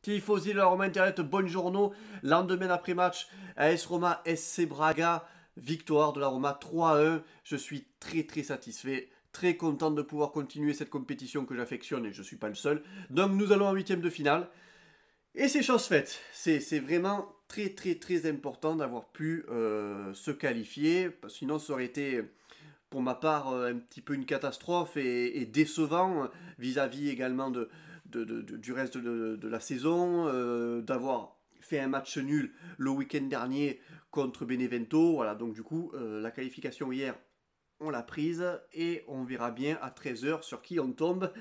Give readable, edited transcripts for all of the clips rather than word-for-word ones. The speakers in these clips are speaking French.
Tifosi de la Roma Internet, buongiorno. Lendemain après-match, AS Roma, SC Braga, victoire de la Roma 3-1. Je suis très satisfait, très content de pouvoir continuer cette compétition que j'affectionne et je ne suis pas le seul. Donc nous allons en huitième de finale. Et c'est chose faite. C'est vraiment très important d'avoir pu se qualifier. Sinon ça aurait été pour ma part un petit peu une catastrophe et décevant vis-à-vis également du reste de la saison, d'avoir fait un match nul le week-end dernier contre Benevento. Voilà, donc du coup, la qualification hier, on l'a prise et on verra bien à 13 h sur qui on tombe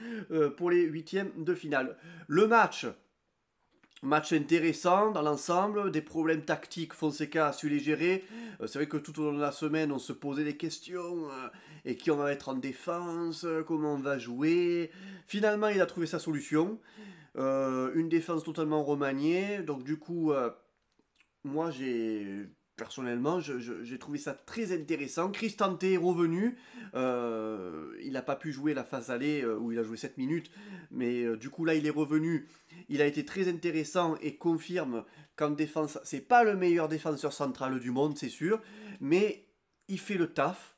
pour les huitièmes de finale. Le match intéressant dans l'ensemble, des problèmes tactiques, Fonseca a su les gérer. C'est vrai que tout au long de la semaine, on se posait des questions. Et qui on va mettre en défense, comment on va jouer. Finalement, il a trouvé sa solution. Une défense totalement remaniée. Donc du coup, moi personnellement, j'ai trouvé ça très intéressant. Cristante est revenu. Il n'a pas pu jouer la phase aller où il a joué 7 minutes. Mais du coup, là, il est revenu. Il a été très intéressant et confirme qu'en défense, c'est pas le meilleur défenseur central du monde, c'est sûr. Mais il fait le taf.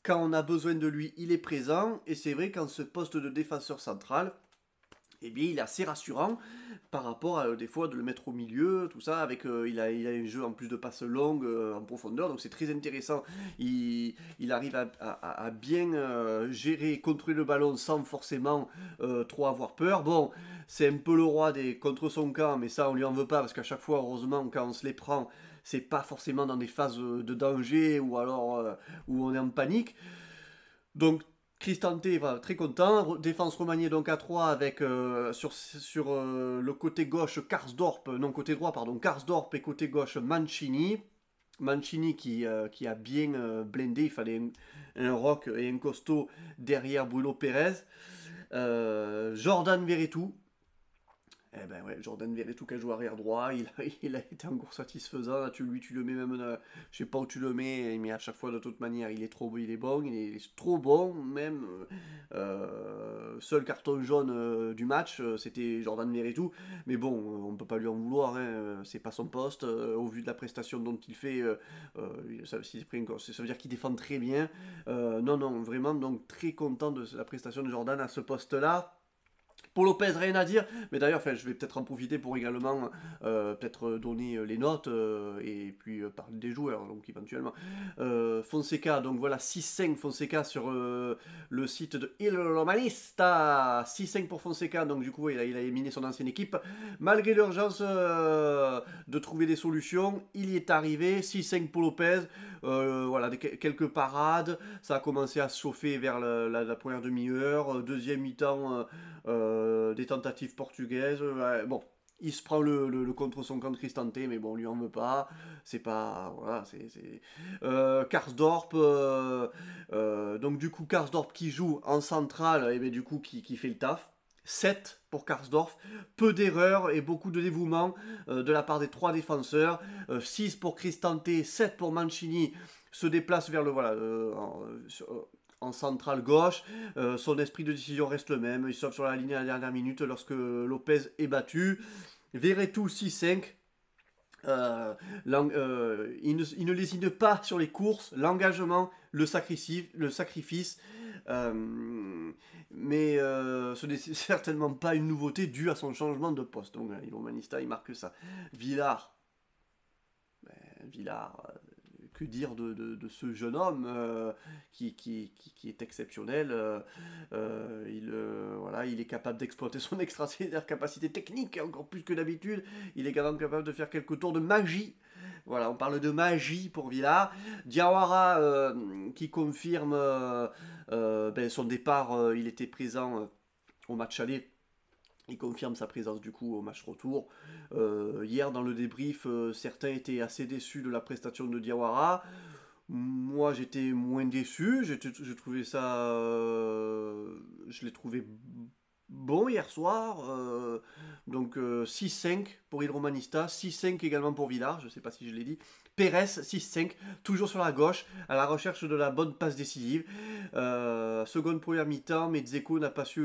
Quand on a besoin de lui, il est présent. Et c'est vrai qu'en ce poste de défenseur central, eh bien, il est assez rassurant par rapport à des fois de le mettre au milieu, tout ça, avec il a un jeu en plus de passes longues en profondeur, donc c'est très intéressant. Il arrive à bien gérer, contrôler le ballon sans forcément trop avoir peur. Bon, c'est un peu le roi des contre son camp, mais ça on lui en veut pas parce qu'à chaque fois, heureusement, quand on se les prend, c'est pas forcément dans des phases de danger ou alors où on est en panique. Donc Cristante va très content. Défense remaniée donc à 3 avec sur le côté gauche Karsdorp, non côté droit pardon, Karsdorp et côté gauche Mancini. Mancini qui a bien blindé, il fallait un rock et un costaud derrière Bruno Pérez. Jordan Verretou, eh ben ouais, Jordan Verretou qui a joué arrière droit, il a été encore satisfaisant. Là, tu le mets même, je sais pas où tu le mets, mais à chaque fois de toute manière, il est bon, il est trop bon même. Seul carton jaune du match, c'était Jordan Verretou, mais bon, on peut pas lui en vouloir, hein, c'est pas son poste. Au vu de la prestation dont il fait, ça veut dire qu'il défend très bien. Non, vraiment, donc très content de la prestation de Jordan à ce poste-là. Pour Lopez, rien à dire. Mais d'ailleurs, enfin, je vais peut-être en profiter pour également peut-être donner les notes et puis parler des joueurs, donc éventuellement. Fonseca, donc voilà, 6-5 Fonseca sur le site de Il Romanista. 6-5 pour Fonseca, donc du coup, il a éliminé son ancienne équipe. Malgré l'urgence de trouver des solutions, il y est arrivé. 6-5 pour Lopez. Voilà, quelques parades. Ça a commencé à se chauffer vers la première demi-heure. Deuxième mi-temps. Des tentatives portugaises. Bon, il se prend le contre son camp de Cristante, mais bon, on lui en veut pas. C'est pas. Voilà, c'est. Karsdorp. Donc, du coup, Karsdorp qui joue en centrale, et bien, du coup, qui fait le taf. 7 pour Karsdorp, peu d'erreurs et beaucoup de dévouement de la part des trois défenseurs. 6 pour Cristante, 7 pour Mancini, se déplace vers le voilà en centrale gauche. Son esprit de décision reste le même. Il sauve sur la ligne à la dernière minute lorsque Lopez est battu. Verretou 6-5. Il ne lésine pas sur les courses, l'engagement, le sacrifice. Mais ce n'est certainement pas une nouveauté due à son changement de poste. Donc, Ivo Manista, il marque ça. Villard, Villard, que dire de ce jeune homme qui est exceptionnel. Voilà, il est capable d'exploiter son extraordinaire capacité technique, encore plus que d'habitude. Il est également capable de faire quelques tours de magie. Voilà, on parle de magie pour Villard. Diawara qui confirme son départ, il était présent au match aller. Il confirme sa présence du coup au match retour. Hier dans le débrief, certains étaient assez déçus de la prestation de Diawara. Moi j'étais moins déçu. Je trouvais ça. Je l'ai trouvé bon hier soir. Donc 6-5 pour Il Romanista, 6-5 également pour Villar, je ne sais pas si je l'ai dit. Pérez, 6-5, toujours sur la gauche, à la recherche de la bonne passe décisive. Seconde première mi-temps, mais Dzeko n'a pas su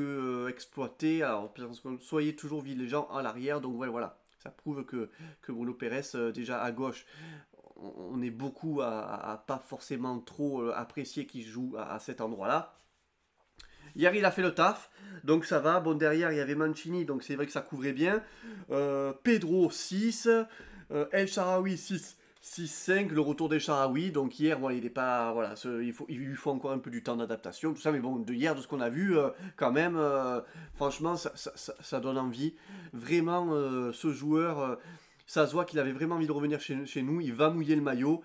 exploiter. Alors, soyez toujours vigilant à l'arrière. Donc voilà, ça prouve que Bruno Pérez, déjà à gauche, on est beaucoup à pas forcément trop apprécier qu'il joue à cet endroit-là. Hier, il a fait le taf, donc ça va. Bon, derrière, il y avait Mancini, donc c'est vrai que ça couvrait bien. Pedro, 6. El Sharawi, 6. 6-5, le retour des Sharawi. Donc hier, voilà, il est pas. Voilà, il lui faut encore un peu du temps d'adaptation, tout ça. Mais bon, de hier, de ce qu'on a vu, quand même, franchement, ça donne envie. Vraiment, ce joueur, ça se voit qu'il avait vraiment envie de revenir chez nous. Il va mouiller le maillot.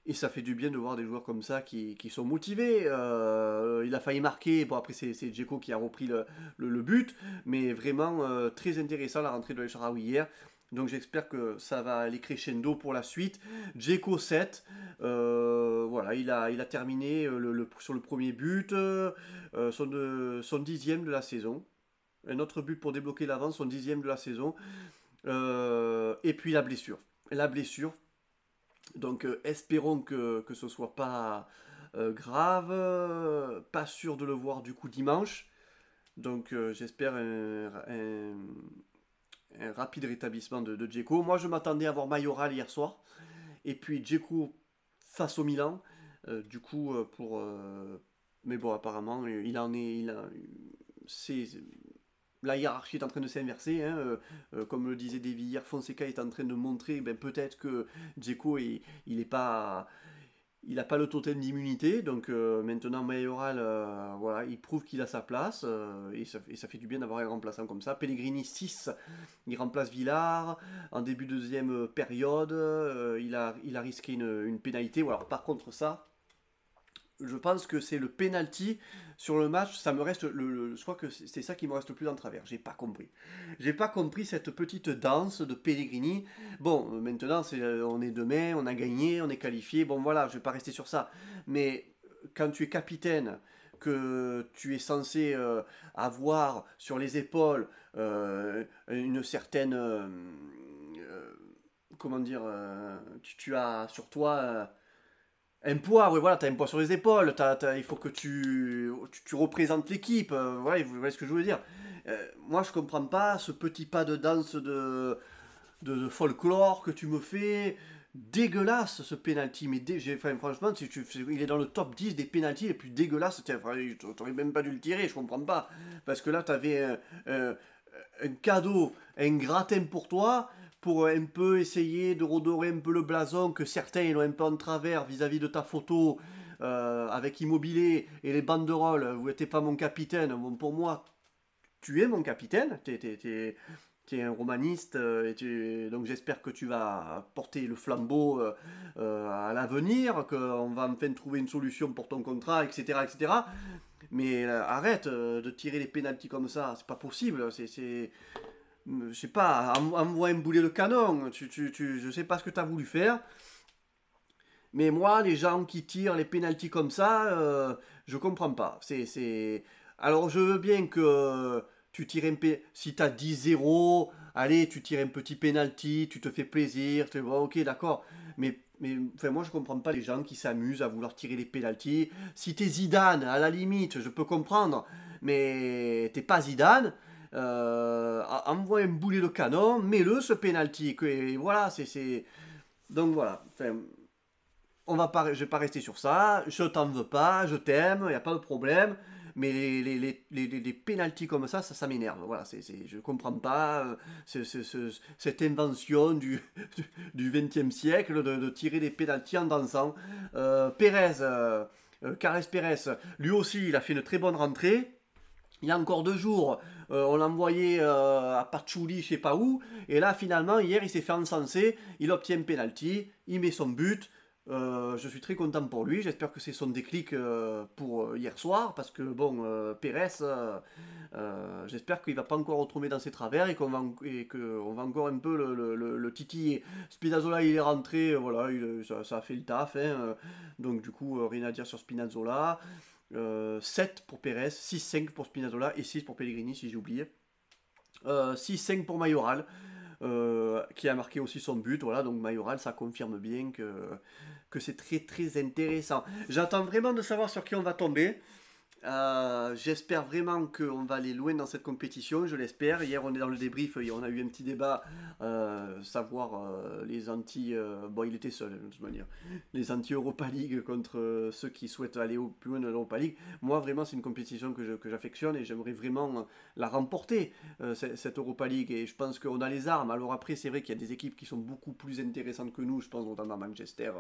Et ça fait du bien de voir des joueurs comme ça qui sont motivés. Il a failli marquer, bon après c'est Dzeko qui a repris le but, mais vraiment très intéressant la rentrée de El Shaarawy hier. Donc j'espère que ça va aller crescendo pour la suite. Dzeko 7, voilà, il a terminé sur le premier but, son 10e de la saison. Un autre but pour débloquer l'avance, son 10e de la saison. Et puis la blessure. La blessure, donc espérons que ce soit pas grave, pas sûr de le voir du coup dimanche. Donc j'espère un rapide rétablissement de Dzeko. Moi je m'attendais à voir Mayoral hier soir. Et puis Dzeko face au Milan. Du coup mais bon apparemment il en est. C'est, la hiérarchie est en train de s'inverser. Hein, comme le disait Davy hier, Fonseca est en train de montrer ben, peut-être que Dzeko il est pas, il n'a pas le totem d'immunité. Donc maintenant Mayoral, voilà, il prouve qu'il a sa place. Et ça fait du bien d'avoir un remplaçant comme ça. Pellegrini 6, il remplace Villar. En début de deuxième période, il a risqué une pénalité. Voilà, par contre ça, je pense que c'est le penalty sur le match. Ça me reste je crois que c'est ça qui me reste le plus en travers. J'ai pas compris. J'ai pas compris cette petite danse de Pellegrini. Bon, maintenant on est demain, on a gagné, on est qualifié. Bon voilà, je vais pas rester sur ça. Mais quand tu es capitaine, que tu es censé avoir sur les épaules une certaine comment dire, tu as sur toi un poids, oui, voilà, t'as un poids sur les épaules, il faut que tu représentes l'équipe, voilà, vous voyez ce que je veux dire. Moi, je comprends pas ce petit pas de danse de folklore que tu me fais. Dégueulasse ce penalty, mais enfin, franchement, il est dans le top 10 des penalties les plus dégueulasses. T'aurais même pas dû le tirer, je comprends pas. Parce que là, t'avais un cadeau, un gratin pour toi, pour un peu essayer de redorer un peu le blason que certains ils ont un peu en travers vis-à-vis de ta photo avec Immobilier et les banderoles. Vous n'êtes pas mon capitaine. Bon, pour moi, tu es mon capitaine. Tu es un romaniste, donc j'espère que tu vas porter le flambeau à l'avenir, qu'on va enfin trouver une solution pour ton contrat, etc. etc. Mais arrête de tirer les pénaltys comme ça, c'est pas possible. Je sais pas, envoie un boulet de canon. Je sais pas ce que tu as voulu faire. Mais moi, les gens qui tirent les pénaltys comme ça, je comprends pas. Alors, je veux bien que tu tires si tu as 10-0, allez, tu tires un petit pénalty, tu te fais plaisir, tu vois, ok, d'accord. Mais enfin, moi, je comprends pas les gens qui s'amusent à vouloir tirer les pénaltys. Si t'es Zidane, à la limite, je peux comprendre. Mais t'es pas Zidane. Envoie un boulet de canon, mets-le ce penalty. Et voilà, donc voilà. Enfin, je vais pas rester sur ça. Je t'en veux pas, je t'aime, il y a pas de problème. Mais les pénaltys comme ça m'énerve. Voilà, je comprends pas cette invention du 20e siècle de tirer des pénaltys en dansant. Pérez, Carles Pérez, lui aussi, il a fait une très bonne rentrée. Il y a encore 2 jours, on l'a envoyé à Patchouli, je sais pas où. Et là, finalement, hier, il s'est fait encenser. Il obtient un penalty. Il met son but. Je suis très content pour lui. J'espère que c'est son déclic pour hier soir. Parce que, bon, Pérez, j'espère qu'il va pas encore retomber dans ses travers et qu'on va encore un peu le titiller. Spinazzola, il est rentré. Voilà, ça a fait le taf. Hein, donc, du coup, rien à dire sur Spinazzola. 7 pour Pérez, 6-5 pour Spinazzola et 6 pour Pellegrini si j'ai oublié. 6-5 pour Mayoral, qui a marqué aussi son but. Voilà, donc Mayoral, ça confirme bien que c'est très très intéressant. J'attends vraiment de savoir sur qui on va tomber. J'espère vraiment qu'on va aller loin dans cette compétition, je l'espère. Hier, on est dans le débrief, on a eu un petit débat, savoir les anti... bon, il était seul, de toute manière. Les anti-Europa League contre ceux qui souhaitent aller au plus loin de l'Europa League. Moi, vraiment, c'est une compétition que j'affectionne et j'aimerais vraiment la remporter, cette Europa League. Et je pense qu'on a les armes. Alors après, c'est vrai qu'il y a des équipes qui sont beaucoup plus intéressantes que nous. Je pense notamment à Manchester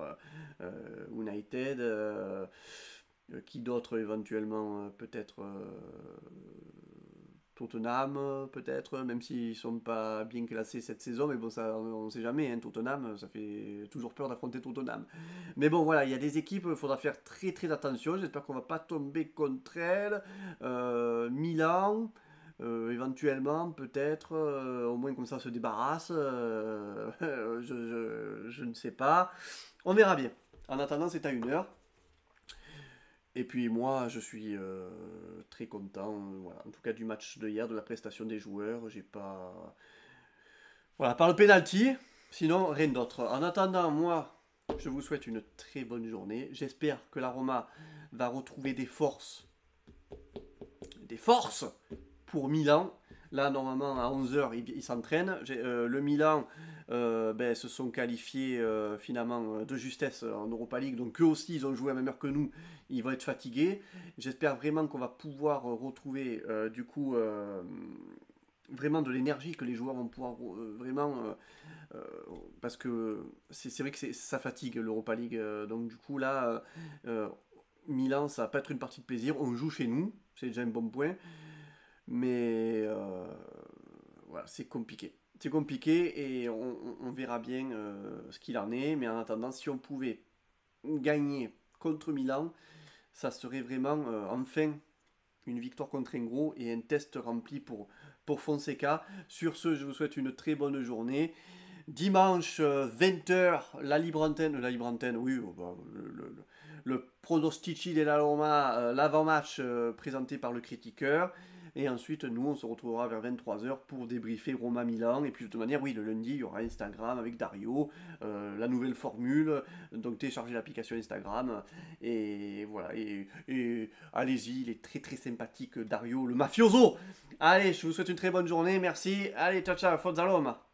United. Qui d'autre éventuellement peut-être Tottenham peut-être, même s'ils sont pas bien classés cette saison, mais bon ça on ne sait jamais, hein, Tottenham, ça fait toujours peur d'affronter Tottenham. Mais bon voilà, il y a des équipes, il faudra faire très très attention, j'espère qu'on va pas tomber contre elles. Milan, éventuellement, peut-être, au moins comme ça on se débarrasse, je ne sais pas. On verra bien. En attendant, c'est à 1 heure. Et puis moi, je suis très content, voilà, en tout cas du match de hier, de la prestation des joueurs. J'ai pas, voilà, par le penalty, sinon rien d'autre. En attendant, moi, je vous souhaite une très bonne journée. J'espère que la Roma va retrouver des forces pour Milan. Là, normalement, à 11 h, ils s'entraînent. Le Milan ben, se sont qualifiés finalement de justesse en Europa League. Donc, eux aussi, ils ont joué à la même heure que nous. Ils vont être fatigués. J'espère vraiment qu'on va pouvoir retrouver, du coup, vraiment de l'énergie, que les joueurs vont pouvoir vraiment. Euh, parce que c'est vrai que ça fatigue l'Europa League. Donc, du coup, là, Milan, ça va pas être une partie de plaisir. On joue chez nous. C'est déjà un bon point. Mais voilà, c'est compliqué. C'est compliqué et on verra bien ce qu'il en est. Mais en attendant, si on pouvait gagner contre Milan, ça serait vraiment enfin une victoire contre un gros et un test rempli pour Fonseca. Sur ce, je vous souhaite une très bonne journée. Dimanche 20 h, la libre antenne, oui, bah, le pronostici de la Roma, l'avant-match présenté par le critiqueur. Et ensuite, nous, on se retrouvera vers 23 h pour débriefer Roma-Milan. Et puis, de toute manière, oui, le lundi, il y aura Instagram avec Dario, la nouvelle formule. Donc, téléchargez l'application Instagram. Et voilà. Et allez-y, il est très très sympathique, Dario, le mafioso. Allez, je vous souhaite une très bonne journée. Merci. Allez, ciao, ciao, Forza Roma.